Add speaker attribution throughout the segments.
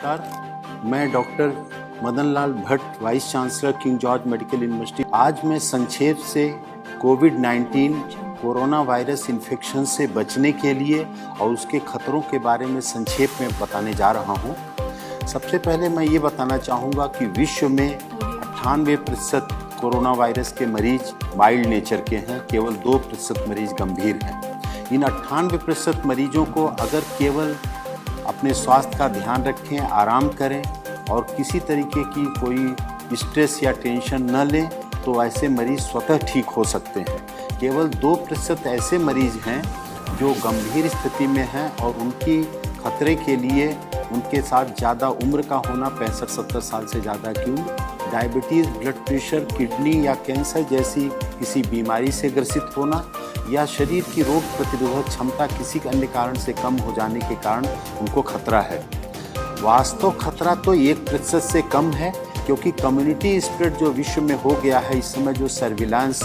Speaker 1: नमस्कार, मैं doctor Madan Lal Bhatt, vice chancellor King George medical university. आज मैं संक्षेप से कोविड-19 कोरोना वायरस इन्फेक्शन से बचने के लिए और उसके खतरों के बारे में संक्षेप में बताने जा रहा हूँ। सबसे पहले मैं ये बताना चाहूँगा कि विश्व में 98% कोरोना वायरस के मरीज माइल्ड नेचर के हैं, केवल 2% मरीज गंभीर हैं। इन 98% मरीजों को अगर केवल अपने स्वास्थ्य का ध्यान रखें, आराम करें और किसी तरीके की कोई स्ट्रेस या टेंशन न लें तो ऐसे मरीज स्वतः ठीक हो सकते हैं। केवल 2% ऐसे मरीज हैं जो गंभीर स्थिति में हैं और उनकी खतरे के लिए उनके साथ ज़्यादा उम्र का होना, 65-70 साल से ज़्यादा की उम्र, डायबिटीज़, ब्लड प्रेशर, किडनी या कैंसर जैसी किसी बीमारी से ग्रसित होना या शरीर की रोग प्रतिरोधक क्षमता किसी अन्य कारण से कम हो जाने के कारण उनको खतरा है। वास्तव खतरा तो 1% से कम है, क्योंकि कम्युनिटी स्प्रेड जो विश्व में हो गया है इस समय, जो सर्विलांस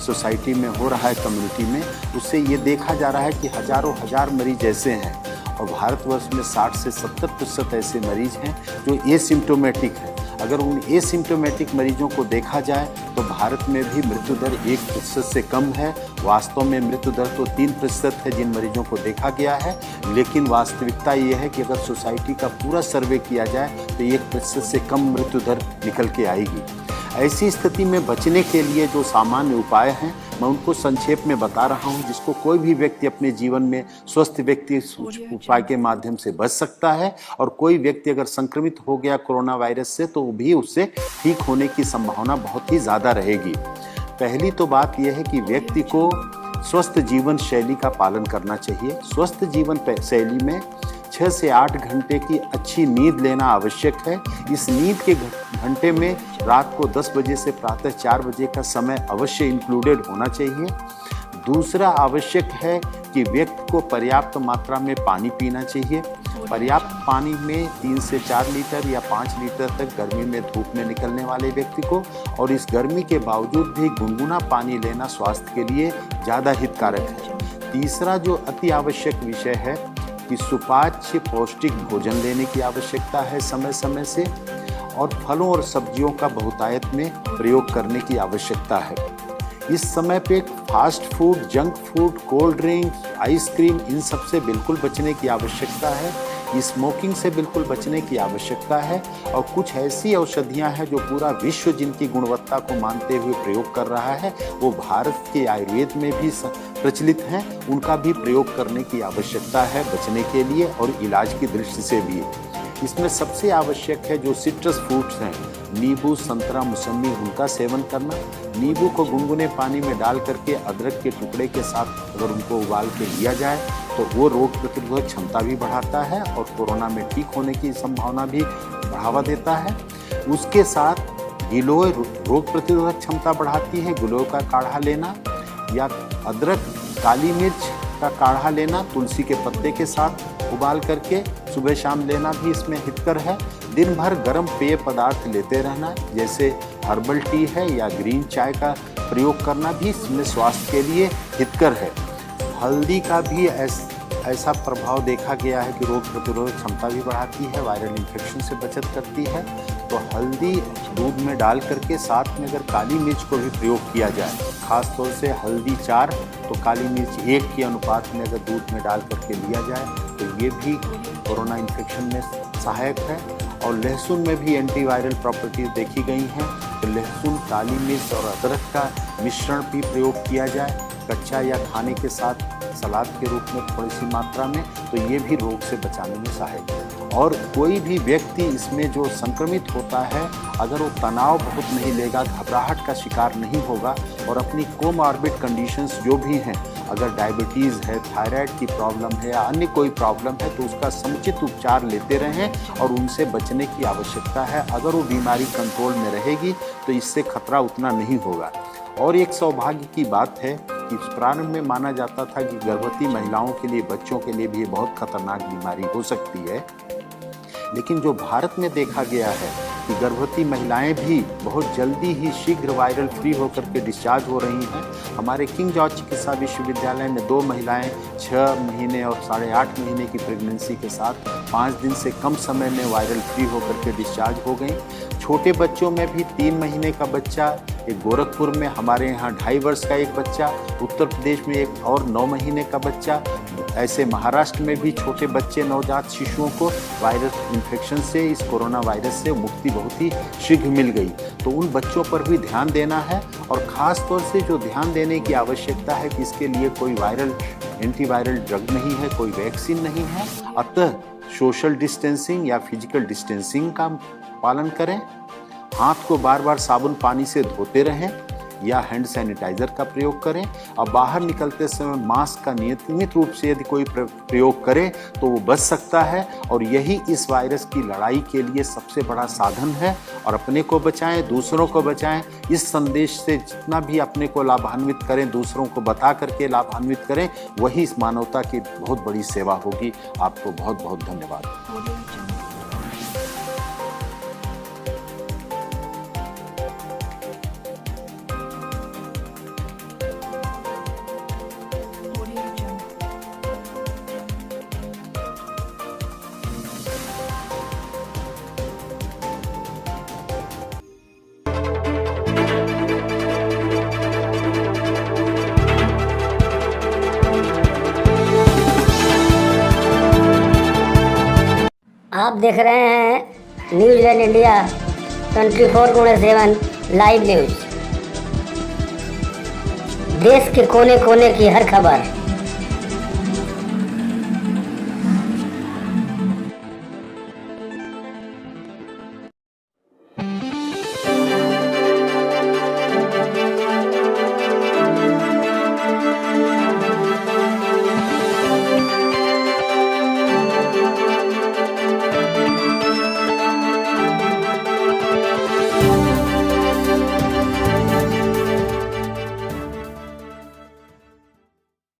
Speaker 1: सोसाइटी में हो रहा है कम्युनिटी में, उससे ये देखा जा रहा है कि हजारों हजार मरीज ऐसे हैं और भारतवर्ष में 60 से 70% ऐसे मरीज हैं जो एसिम्प्टोमेटिक हैं। अगर उन एसिम्प्टोमेटिक मरीजों को देखा जाए तो भारत में भी मृत्यु दर 1% से कम है। वास्तव में मृत्यु दर तो 3% है जिन मरीजों को देखा गया है, लेकिन वास्तविकता ये है कि अगर सोसाइटी का पूरा सर्वे किया जाए तो 1% से कम मृत्यु दर निकल के आएगी। ऐसी स्थिति में बचने के लिए जो सामान्य उपाय हैं मैं उनको संक्षेप में बता रहा हूं, जिसको कोई भी व्यक्ति अपने जीवन में स्वस्थ व्यक्ति उपाय के माध्यम से बच सकता है। और कोई व्यक्ति अगर संक्रमित हो गया कोरोना वायरस से तो भी उससे ठीक होने की संभावना बहुत ही ज़्यादा रहेगी। पहली तो बात यह है कि व्यक्ति को स्वस्थ जीवन शैली का पालन करना चाहिए। स्वस्थ जीवन शैली में 6 से 8 घंटे की अच्छी नींद लेना आवश्यक है। इस नींद के घंटे में रात को 10 बजे से प्रातः 4 बजे का समय अवश्य इंक्लूडेड होना चाहिए। दूसरा आवश्यक है कि व्यक्ति को पर्याप्त मात्रा में पानी पीना चाहिए। पर्याप्त पानी में 3 से 4 लीटर या 5 लीटर तक गर्मी में धूप में निकलने वाले व्यक्ति को, और इस गर्मी के बावजूद भी गुनगुना पानी लेना स्वास्थ्य के लिए ज़्यादा हितकारक है। तीसरा जो अति आवश्यक विषय है कि सुपाच्य पौष्टिक भोजन लेने की आवश्यकता है समय समय से, और फलों और सब्जियों का बहुतायत में प्रयोग करने की आवश्यकता है। इस समय पे fast food, junk food, cold drink, ice cream, इन सब से बिल्कुल बचने की आवश्यकता है। स्मोकिंग से बिल्कुल बचने की आवश्यकता है। और कुछ ऐसी औषधियां हैं जो पूरा विश्व जिनकी गुणवत्ता को मानते हुए प्रयोग कर रहा है, वो भारत के आयुर्वेद में भी प्रचलित हैं, उनका भी प्रयोग करने की आवश्यकता है बचने के लिए और इलाज की दृष्टि से भी। इसमें सबसे आवश्यक है जो सिट्रस फ्रूट्स हैं, नींबू, संतरा, मौसम्बी, उनका सेवन करना। नींबू को गुनगुने पानी में डाल करके अदरक के टुकड़े के साथ अगर उनको उबाल के लिया जाए तो वो रोग प्रतिरोधक क्षमता भी बढ़ाता है और कोरोना में ठीक होने की संभावना भी बढ़ावा देता है। उसके साथ गिलोय रोग प्रतिरोधक क्षमता बढ़ाती है। गिलोय का काढ़ा लेना या अदरक, काली मिर्च का काढ़ा लेना तुलसी के पत्ते के साथ उबाल करके सुबह शाम लेना भी इसमें हितकर है। दिन भर गर्म पेय पदार्थ लेते रहना, जैसे हर्बल टी है या ग्रीन चाय का प्रयोग करना भी इसमें स्वास्थ्य के लिए हितकर है। हल्दी का भी ऐसा प्रभाव देखा गया है कि रोग प्रतिरोधक क्षमता भी बढ़ाती है, वायरल इन्फेक्शन से बचत करती है। तो हल्दी दूध में डाल करके साथ में अगर काली मिर्च को भी प्रयोग किया जाए, खास तौर से हल्दी 4 तो काली मिर्च 1 के अनुपात में अगर दूध में डाल करके लिया जाए तो ये भी कोरोना इन्फेक्शन में सहायक है। और लहसुन में भी एंटीवायरल प्रॉपर्टीज देखी गई हैं, तो लहसुन, काली मिर्च और अदरक का मिश्रण भी प्रयोग किया जाए कच्चा या खाने के साथ सलाद के रूप में थोड़ी सी मात्रा में, तो ये भी रोग से बचाने में सहायक है। और कोई भी व्यक्ति इसमें जो संक्रमित होता है, अगर वो तनाव बहुत नहीं लेगा, घबराहट का शिकार नहीं होगा और अपनी कोमॉर्बिड कंडीशंस जो भी हैं, अगर डायबिटीज़ है, थायराइड की प्रॉब्लम है या अन्य कोई प्रॉब्लम है, तो उसका समुचित उपचार लेते रहें और उनसे बचने की आवश्यकता है। अगर वो बीमारी कंट्रोल में रहेगी तो इससे खतरा उतना नहीं होगा। और एक सौभाग्य की बात है कि प्रारंभ में माना जाता था कि गर्भवती महिलाओं के लिए, बच्चों के लिए भी ये बहुत खतरनाक बीमारी हो सकती है, लेकिन जो भारत में देखा गया है कि गर्भवती महिलाएं भी बहुत जल्दी ही शीघ्र वायरल फ्री होकर के डिस्चार्ज हो रही हैं। हमारे किंग जॉर्ज चिकित्सा विश्वविद्यालय में 2 महिलाएं 6 महीने और 8.5 महीने की प्रेगनेंसी के साथ 5 दिन से कम समय में वायरल फ्री होकर के डिस्चार्ज हो गई। छोटे बच्चों में भी 3 महीने का बच्चा, एक गोरखपुर में हमारे यहाँ 2.5 वर्ष का एक बच्चा, उत्तर प्रदेश में एक और 9 महीने का बच्चा, ऐसे महाराष्ट्र में भी छोटे बच्चे नवजात शिशुओं को वायरस इन्फेक्शन से, इस कोरोना वायरस से मुक्ति बहुत ही शीघ्र मिल गई। तो उन बच्चों पर भी ध्यान देना है और ख़ास तौर से जो ध्यान देने की आवश्यकता है कि इसके लिए कोई वायरल एंटीवायरल ड्रग नहीं है, कोई वैक्सीन नहीं है, अतः सोशल डिस्टेंसिंग या फिजिकल डिस्टेंसिंग का पालन करें, हाथ को बार बार साबुन पानी से धोते रहें या हैंड सैनिटाइज़र का प्रयोग करें और बाहर निकलते समय मास्क का नियमित रूप से यदि कोई प्रयोग करे तो वो बच सकता है। और यही इस वायरस की लड़ाई के लिए सबसे बड़ा साधन है। और अपने को बचाएं, दूसरों को बचाएं। इस संदेश से जितना भी अपने को लाभान्वित करें, दूसरों को बता करके लाभान्वित करें, वही इस मानवता की बहुत बड़ी सेवा होगी। आपको बहुत बहुत धन्यवाद।
Speaker 2: आप देख रहे हैं न्यूज़लैंड इंडिया 24/7 लाइव न्यूज़। देश के कोने कोने की हर खबर